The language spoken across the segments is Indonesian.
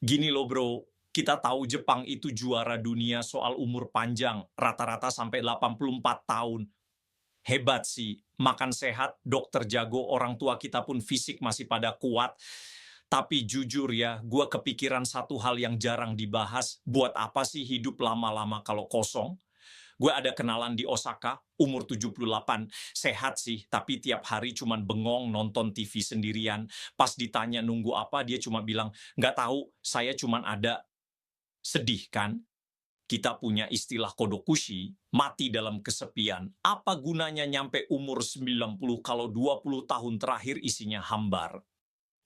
Gini loh bro, kita tahu Jepang itu juara dunia soal umur panjang, rata-rata sampai 84 tahun. Hebat sih, makan sehat, dokter jago, orang tua kita pun fisik masih pada kuat. Tapi jujur ya, gue kepikiran satu hal yang jarang dibahas, buat apa sih hidup lama-lama kalau kosong? Gue ada kenalan di Osaka, umur 78, sehat sih, tapi tiap hari cuman bengong nonton TV sendirian. Pas ditanya nunggu apa, dia cuma bilang, nggak tahu, saya cuman ada. Sedih kan? Kita punya istilah kodokushi, mati dalam kesepian. Apa gunanya nyampe umur 90 kalau 20 tahun terakhir isinya hambar?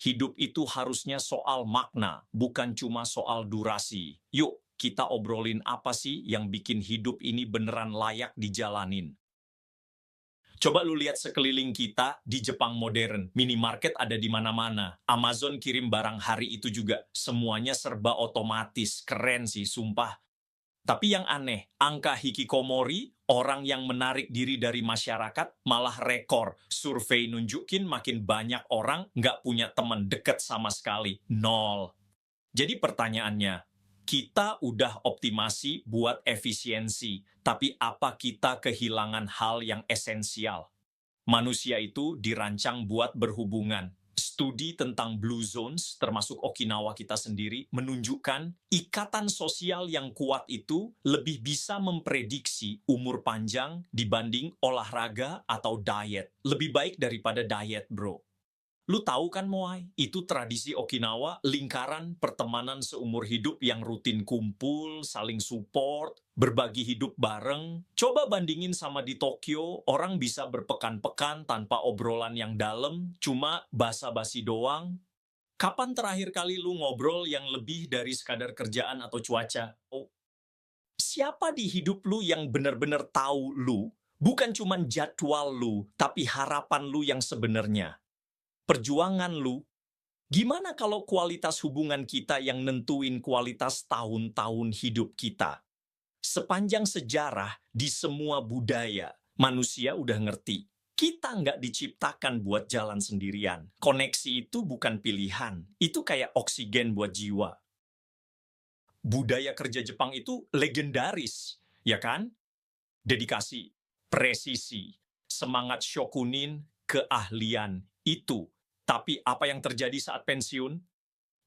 Hidup itu harusnya soal makna, bukan cuma soal durasi. Yuk, kita obrolin apa sih yang bikin hidup ini beneran layak dijalanin. Coba lu lihat sekeliling kita di Jepang modern. Minimarket ada di mana-mana. Amazon kirim barang hari itu juga. Semuanya serba otomatis. Keren sih, sumpah. Tapi yang aneh, angka hikikomori, orang yang menarik diri dari masyarakat, malah rekor. Survei nunjukin makin banyak orang nggak punya teman dekat sama sekali. Nol. Jadi pertanyaannya, kita udah optimasi buat efisiensi, tapi apa kita kehilangan hal yang esensial? Manusia itu dirancang buat berhubungan. Studi tentang Blue Zones, termasuk Okinawa kita sendiri, menunjukkan ikatan sosial yang kuat itu lebih bisa memprediksi umur panjang dibanding olahraga atau diet. Lebih baik daripada diet, bro. Lu tahu kan Moai, itu tradisi Okinawa, lingkaran pertemanan seumur hidup yang rutin kumpul, saling support, berbagi hidup bareng. Coba bandingin sama di Tokyo, orang bisa berpekan-pekan tanpa obrolan yang dalam, cuma basa-basi doang. Kapan terakhir kali lu ngobrol yang lebih dari sekadar kerjaan atau cuaca? Oh, siapa di hidup lu yang benar-benar tahu lu, bukan cuma jadwal lu, tapi harapan lu yang sebenarnya? Perjuangan lu. Gimana kalau kualitas hubungan kita yang nentuin kualitas tahun-tahun hidup kita? Sepanjang sejarah, di semua budaya, manusia udah ngerti. Kita nggak diciptakan buat jalan sendirian. Koneksi itu bukan pilihan. Itu kayak oksigen buat jiwa. Budaya kerja Jepang itu legendaris, ya kan? Dedikasi, presisi, semangat shokunin, keahlian, itu. Tapi apa yang terjadi saat pensiun?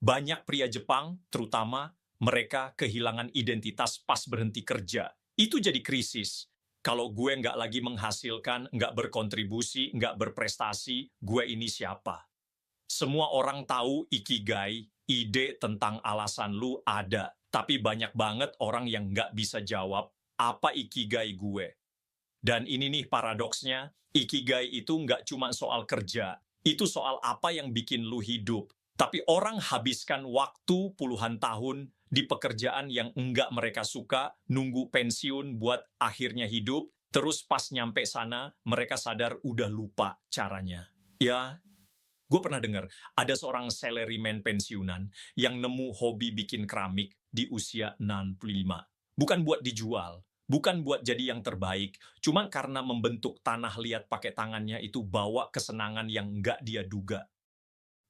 Banyak pria Jepang, terutama, mereka kehilangan identitas pas berhenti kerja. Itu jadi krisis. Kalau gue nggak lagi menghasilkan, nggak berkontribusi, nggak berprestasi, gue ini siapa? Semua orang tahu ikigai, ide tentang alasan lu ada. Tapi banyak banget orang yang nggak bisa jawab, apa ikigai gue? Dan ini nih paradoksnya, ikigai itu nggak cuma soal kerja, itu soal apa yang bikin lu hidup. Tapi orang habiskan waktu puluhan tahun di pekerjaan yang enggak mereka suka, nunggu pensiun buat akhirnya hidup, terus pas nyampe sana, mereka sadar udah lupa caranya. Ya, gue pernah dengar, ada seorang salaryman pensiunan yang nemu hobi bikin keramik di usia 65. Bukan buat dijual, bukan buat jadi yang terbaik, cuma karena membentuk tanah liat pakai tangannya itu bawa kesenangan yang nggak dia duga.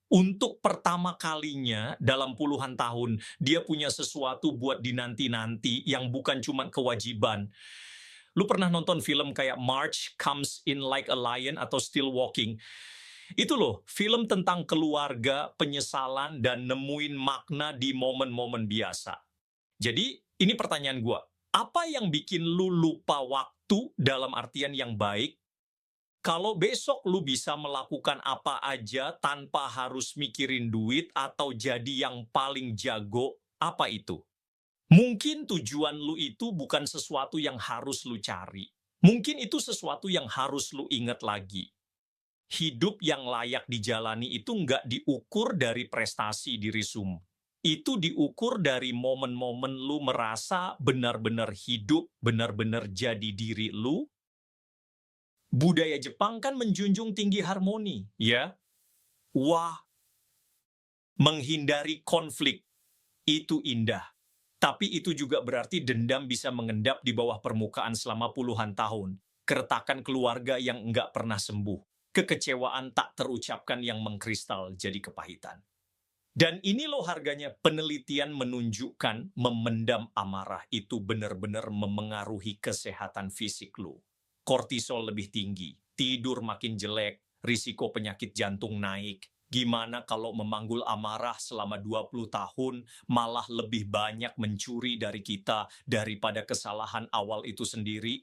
Untuk pertama kalinya dalam puluhan tahun, dia punya sesuatu buat dinanti-nanti yang bukan cuma kewajiban. Lu pernah nonton film kayak March Comes in Like a Lion atau Still Walking? Itu loh, film tentang keluarga, penyesalan, dan nemuin makna di momen-momen biasa. Jadi, ini pertanyaan gua. Apa yang bikin lu lupa waktu dalam artian yang baik? Kalau besok lu bisa melakukan apa aja tanpa harus mikirin duit atau jadi yang paling jago, apa itu? Mungkin tujuan lu itu bukan sesuatu yang harus lu cari. Mungkin itu sesuatu yang harus lu ingat lagi. Hidup yang layak dijalani itu nggak diukur dari prestasi di resume. Itu diukur dari momen-momen lu merasa benar-benar hidup, benar-benar jadi diri lu. Budaya Jepang kan menjunjung tinggi harmoni, ya. Wah, menghindari konflik, itu indah. Tapi itu juga berarti dendam bisa mengendap di bawah permukaan selama puluhan tahun. Keretakan keluarga yang nggak pernah sembuh. Kekecewaan tak terucapkan yang mengkristal jadi kepahitan. Dan ini loh harganya, penelitian menunjukkan memendam amarah itu benar-benar memengaruhi kesehatan fisik lo. Kortisol lebih tinggi, tidur makin jelek, risiko penyakit jantung naik. Gimana kalau memanggul amarah selama 20 tahun malah lebih banyak mencuri dari kita daripada kesalahan awal itu sendiri?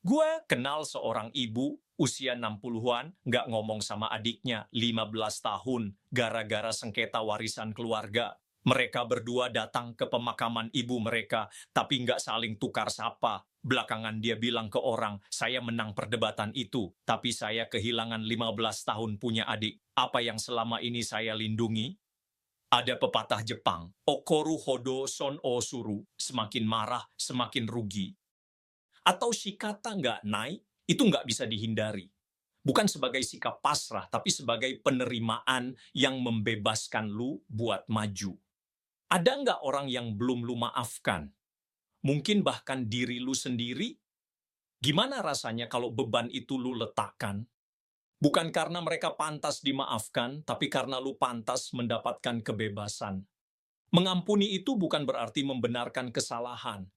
Gue kenal seorang ibu usia 60-an nggak ngomong sama adiknya 15 tahun gara-gara sengketa warisan keluarga. Mereka berdua datang ke pemakaman ibu mereka, tapi nggak saling tukar sapa. Belakangan dia bilang ke orang, saya menang perdebatan itu, tapi saya kehilangan 15 tahun punya adik. Apa yang selama ini saya lindungi? Ada pepatah Jepang, Okoru hodo son o suru, semakin marah, semakin rugi. Atau shikata nggak naik, itu nggak bisa dihindari. Bukan sebagai sikap pasrah, tapi sebagai penerimaan yang membebaskan lu buat maju. Ada nggak orang yang belum lu maafkan? Mungkin bahkan diri lu sendiri? Gimana rasanya kalau beban itu lu letakkan? Bukan karena mereka pantas dimaafkan, tapi karena lu pantas mendapatkan kebebasan. Mengampuni itu bukan berarti membenarkan kesalahan.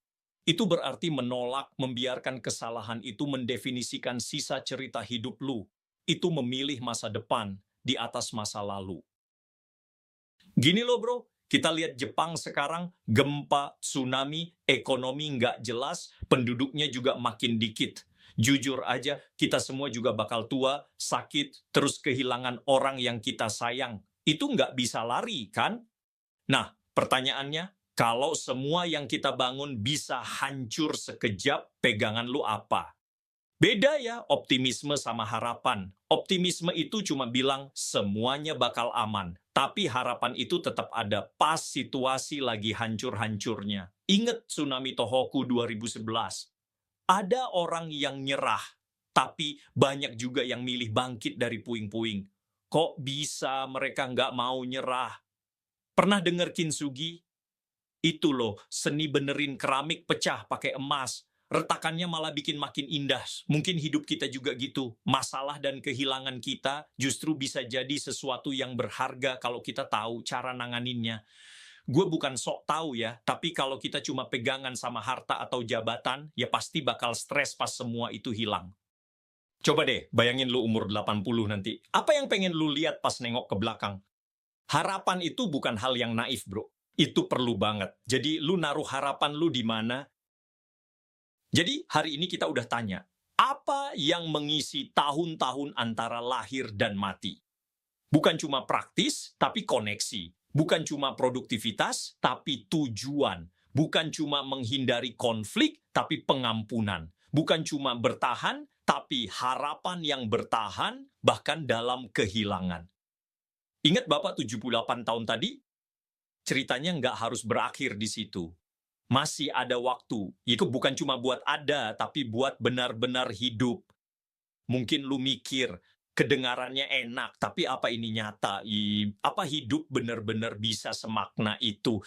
Itu berarti menolak, membiarkan kesalahan itu mendefinisikan sisa cerita hidup lu. Itu memilih masa depan di atas masa lalu. Gini loh bro, kita lihat Jepang sekarang, gempa, tsunami, ekonomi nggak jelas, penduduknya juga makin dikit. Jujur aja, kita semua juga bakal tua, sakit, terus kehilangan orang yang kita sayang. Itu nggak bisa lari, kan? Nah, pertanyaannya, kalau semua yang kita bangun bisa hancur sekejap, pegangan lu apa? Beda ya optimisme sama harapan. Optimisme itu cuma bilang semuanya bakal aman. Tapi harapan itu tetap ada pas situasi lagi hancur-hancurnya. Ingat tsunami Tohoku 2011. Ada orang yang nyerah, tapi banyak juga yang milih bangkit dari puing-puing. Kok bisa mereka nggak mau nyerah? Pernah denger kintsugi? Itu loh, seni benerin keramik pecah pakai emas. Retakannya malah bikin makin indah. Mungkin hidup kita juga gitu. Masalah dan kehilangan kita justru bisa jadi sesuatu yang berharga kalau kita tahu cara nanganinnya. Gue bukan sok tahu ya, tapi kalau kita cuma pegangan sama harta atau jabatan, ya pasti bakal stres pas semua itu hilang. Coba deh, bayangin lu umur 80 nanti. Apa yang pengen lu lihat pas nengok ke belakang? Harapan itu bukan hal yang naif, bro. Itu perlu banget. Jadi, lu naruh harapan lu di mana? Jadi, hari ini kita udah tanya, apa yang mengisi tahun-tahun antara lahir dan mati? Bukan cuma praktis, tapi koneksi. Bukan cuma produktivitas, tapi tujuan. Bukan cuma menghindari konflik, tapi pengampunan. Bukan cuma bertahan, tapi harapan yang bertahan, bahkan dalam kehilangan. Ingat Bapak 78 tahun tadi? Ceritanya nggak harus berakhir di situ. Masih ada waktu. Itu bukan cuma buat ada, tapi buat benar-benar hidup. Mungkin lu mikir, kedengarannya enak, tapi apa ini nyata? Apa hidup benar-benar bisa semakna itu?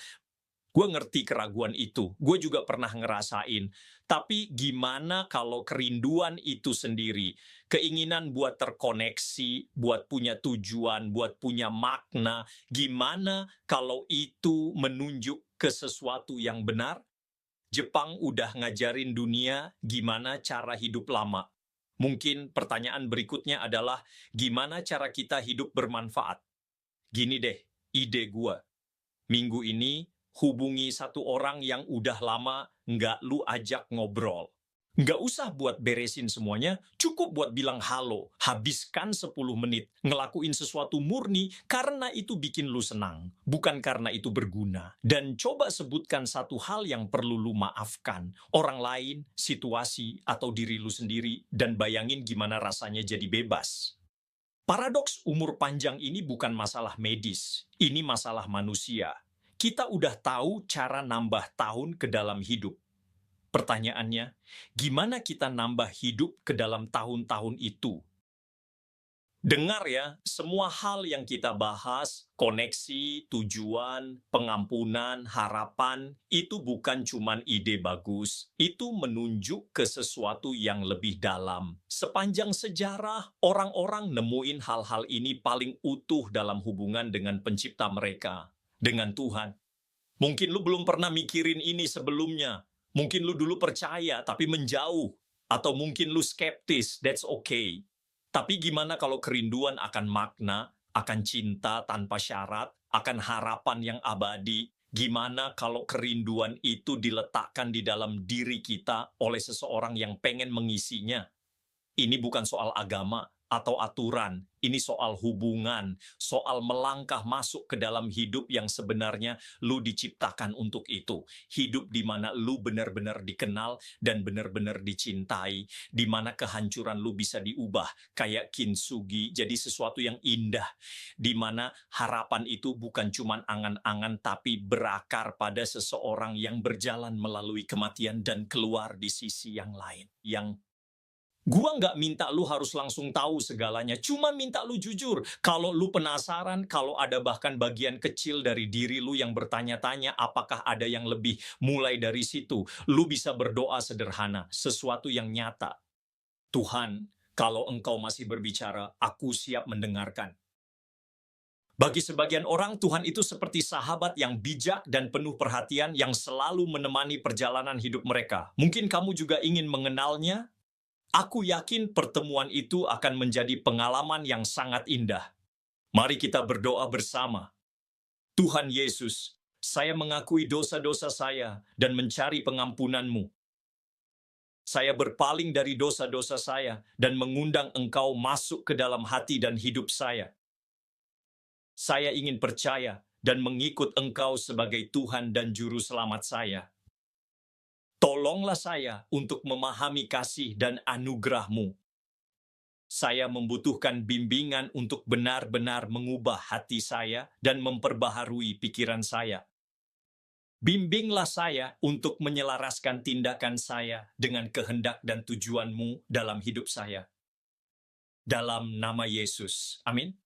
Gue ngerti keraguan itu. Gue juga pernah ngerasain. Tapi gimana kalau kerinduan itu sendiri? Keinginan buat terkoneksi, buat punya tujuan, buat punya makna. Gimana kalau itu menunjuk ke sesuatu yang benar? Jepang udah ngajarin dunia gimana cara hidup lama. Mungkin pertanyaan berikutnya adalah gimana cara kita hidup bermanfaat? Gini deh, ide gue. Minggu ini, hubungi satu orang yang udah lama nggak lu ajak ngobrol. Nggak usah buat beresin semuanya, cukup buat bilang halo. Habiskan 10 menit, ngelakuin sesuatu murni karena itu bikin lu senang, bukan karena itu berguna. Dan coba sebutkan satu hal yang perlu lu maafkan. Orang lain, situasi, atau diri lu sendiri, dan bayangin gimana rasanya jadi bebas. Paradoks umur panjang ini bukan masalah medis, ini masalah manusia. Kita udah tahu cara nambah tahun ke dalam hidup. Pertanyaannya, gimana kita nambah hidup ke dalam tahun-tahun itu? Dengar ya, semua hal yang kita bahas, koneksi, tujuan, pengampunan, harapan, itu bukan cuman ide bagus. Itu menunjuk ke sesuatu yang lebih dalam. Sepanjang sejarah, orang-orang nemuin hal-hal ini paling utuh dalam hubungan dengan pencipta mereka, dengan Tuhan. Mungkin lu belum pernah mikirin ini sebelumnya. Mungkin lu dulu percaya, tapi menjauh. Atau mungkin lu skeptis, that's okay. Tapi gimana kalau kerinduan akan makna, akan cinta tanpa syarat, akan harapan yang abadi? Gimana kalau kerinduan itu diletakkan di dalam diri kita oleh seseorang yang pengen mengisinya? Ini bukan soal agama atau aturan, ini soal hubungan, soal melangkah masuk ke dalam hidup yang sebenarnya lu diciptakan untuk itu. Hidup di mana lu benar-benar dikenal dan benar-benar dicintai, di mana kehancuran lu bisa diubah kayak kintsugi jadi sesuatu yang indah, di mana harapan itu bukan cuman angan-angan tapi berakar pada seseorang yang berjalan melalui kematian dan keluar di sisi yang lain, yang gua nggak minta lu harus langsung tahu segalanya, cuma minta lu jujur. Kalau lu penasaran, kalau ada bahkan bagian kecil dari diri lu yang bertanya-tanya apakah ada yang lebih, mulai dari situ, lu bisa berdoa sederhana, sesuatu yang nyata. Tuhan, kalau Engkau masih berbicara, aku siap mendengarkan. Bagi sebagian orang, Tuhan itu seperti sahabat yang bijak dan penuh perhatian yang selalu menemani perjalanan hidup mereka. Mungkin kamu juga ingin mengenalnya. Aku yakin pertemuan itu akan menjadi pengalaman yang sangat indah. Mari kita berdoa bersama. Tuhan Yesus, saya mengakui dosa-dosa saya dan mencari pengampunan-Mu. Saya berpaling dari dosa-dosa saya dan mengundang Engkau masuk ke dalam hati dan hidup saya. Saya ingin percaya dan mengikut Engkau sebagai Tuhan dan Juru Selamat saya. Tolonglah saya untuk memahami kasih dan anugerah-Mu. Saya membutuhkan bimbingan untuk benar-benar mengubah hati saya dan memperbaharui pikiran saya. Bimbinglah saya untuk menyelaraskan tindakan saya dengan kehendak dan tujuan-Mu dalam hidup saya. Dalam nama Yesus. Amin.